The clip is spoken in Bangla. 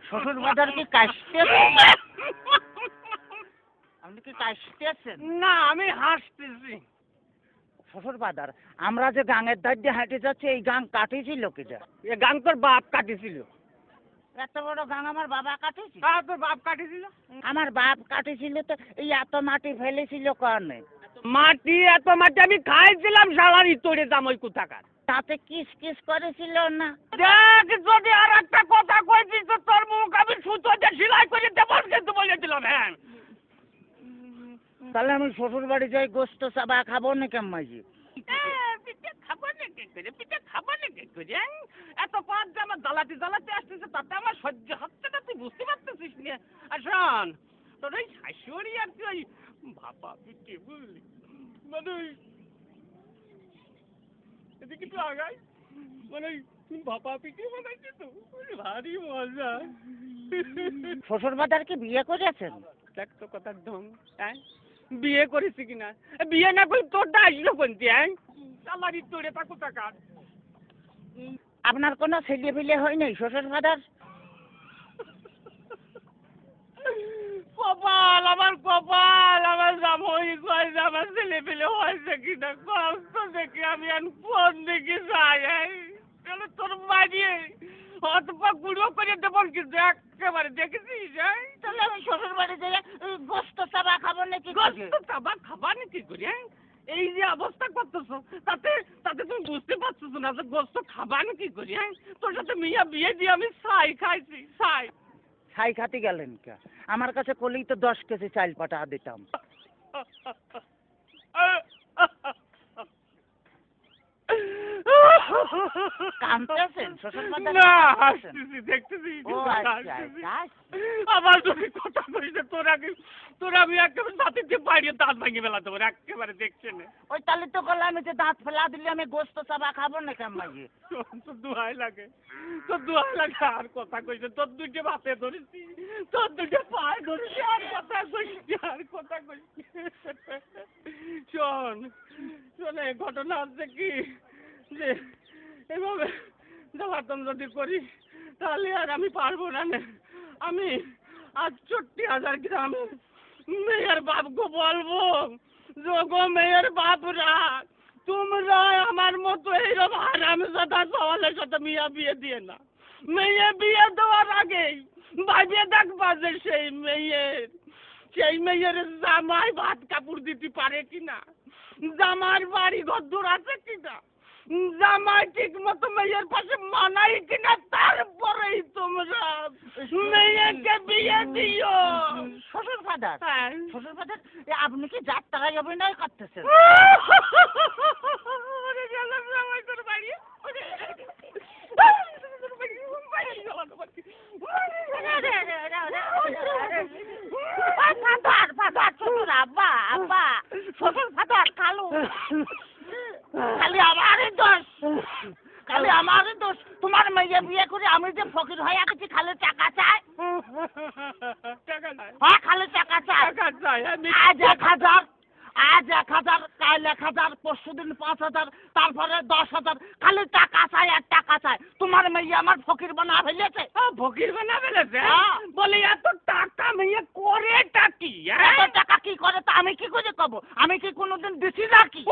শ্বশুর বাজার কি কাশতে আপনি কি কাশতেছেন? না, আমি হাসতেছি। শ্বশুর বাজার আমরা যে গাঙের ধার দিয়ে হাঁটে যাচ্ছি এই গাং কাটিছিল কিটা? এ গান তোর বাপ কাটিছিল। এত বড় গাং আমার বাবা কাটিছিল? হ্যাঁ, তোর বাপ কাটিছিল। আমার বাপ কাটিছিল তো এই এত মাটি ফেলেছিল কারণে। এত মাটি আমি খাইছিলাম শালার ইতরে দাম ওই কোথাকার। তাতে কিস কিস করেছিল না? দেখ, যদি আর একটা কথা কইছিস তো তোর মুখ আমি সুতো দিয়ে সেলাই করে দেবো কিন্তু বলেছিলাম। হ্যাঁ, তাহলে আমি শ্বশুর বাড়ি যাই গোস্ত চাবা খাবো না কেমাজি? পিঠে খাবো না কে করে, পিঠে খাবো না কে করে। এত পাঁচ যে আমার জ্বালাতে আসতেছে তাতে আমার সহ্য হচ্ছে না, তুই বুঝতে পারতেছিস না। আর শোন, তোর ওই শাশুড়ি আর তুই ওই ভাপা পিঠে বুঝলি, মানে ওই এদিকে একটু আগাই, মানে ওই ভাপা পিঠে বানাইছে তো ভারী মজা। শ্বশুর বাজার কি বিয়ে করেছেন? দেখ তো কথা ঢং। হ্যাঁ, বিয়ে করেছি কিনা? বিয়ে না করে তোরটা আসলো কোনটি? হ্যাঁ, চালারি তোরে তা কোথাকার। আপনার কোনো ছেলে ফেলে হয় নাই শ্বশুর বাজার? কপাল আমার, কপাল আমার জামাই কয় যে আমার ছেলে পেলে হয়েছে কিনা কষ্ট দেখে আমি আর কোন দিকে যাই। তাহলে তোর বাড়িয়ে অতপা গুঁড়ো করে দেবো কিন্তু একেবারে দেখেছিস। তাহলে আমি শ্বশুর বাড়ি যাই গোস্ত চাবা খাবো নাকি? গোস্ত চাবা খাবা নাকি করি? এই যে অবস্থা করতেছো তাতে তাতে তুমি বুঝতে পারছো না যে গোস্ত খাবা নাকি করি? তোর সাথে মিয়া বিয়ে দিয়ে আমি ছাই খাইছি, ছাই। ছাই খাতে গেলেন কে? আমার কাছে কলেই তো 10 কেজি চাল পাঠা দিতাম। কাঁদতেছেন শ্বশুর বাজার? না, হাসতেছি, দেখতেছি ও আচ্ছা আচ্ছা। আমার যদি কথা কইছে তোর আমি একেবারে সাথে বাইরে দাঁত ভাঙিয়ে ফেলা দেবো একেবারে, দেখছে না। ওই তাহলে তো বললাম যে দাঁত ফেলা দিলে আমি গোস্ত চাবা খাবো না কেমাজি? তোর দোহাই লাগে, তোর দোহাই লাগে। আর কথা কইছে তোর দুইটা বাতে ধরেছি, তোর দুইটা পায়ে ধরেছি, আর কথা কইছি, আর কথা কইছি। শোন শোন, এই ঘটনা হচ্ছে কি যে এভাবে জ্বালাতন যদি করি তাহলে আর আমি পারবো না। আমি 68,000 গ্রামে মেয়ের বাপকে বলবো, যোগো মেয়ের বাপরা, তোমরা আমার মতো এইরকম হারামজাদা সওয়ালের সাথে মিয়া বিয়ে দিয়ে না। মেয়ে বিয়ে দেওয়ার আগেই ভাবিয়ে দেখবা যে সেই মেয়ের জামাই ভাত কাপড় দিতে পারে কিনা, জামার বাড়ি ঘর আছে কিনা, জামাই ঠিক মতো মেয়ের পাশে মানাই কিনা, তারপরেই তোমরা মেয়েকে বিয়ে দিও। শ্বশুর ফাদার, শ্বশুর ফাদার আপনি কি যাত্রায় অভিনয় করতেছেন? খালি আমারই দোষ, খালি আমারই দোষ। তোমার মেয়ে বিয়ে করে আমি যে ফকির হয়ে গেছি, খালি টাকা চাই। হ্যাঁ, খালি টাকা চাই। আজ 1,000, আজ 1,000, কাল 1,000, পরশুদিন 5,000, তারপরে 10,000, খালি টাকা চাই আর টাকা চাই। তোমার মেয়ে আমার ফকির বানা ফেলেছে। ফকির বানা ফেলেছে? বলে এত টাকা মেয়ে করে টাকি? এত টাকা কি করে তা আমি কি করে কব? আমি কি কোনোদিন দিছি নাকি?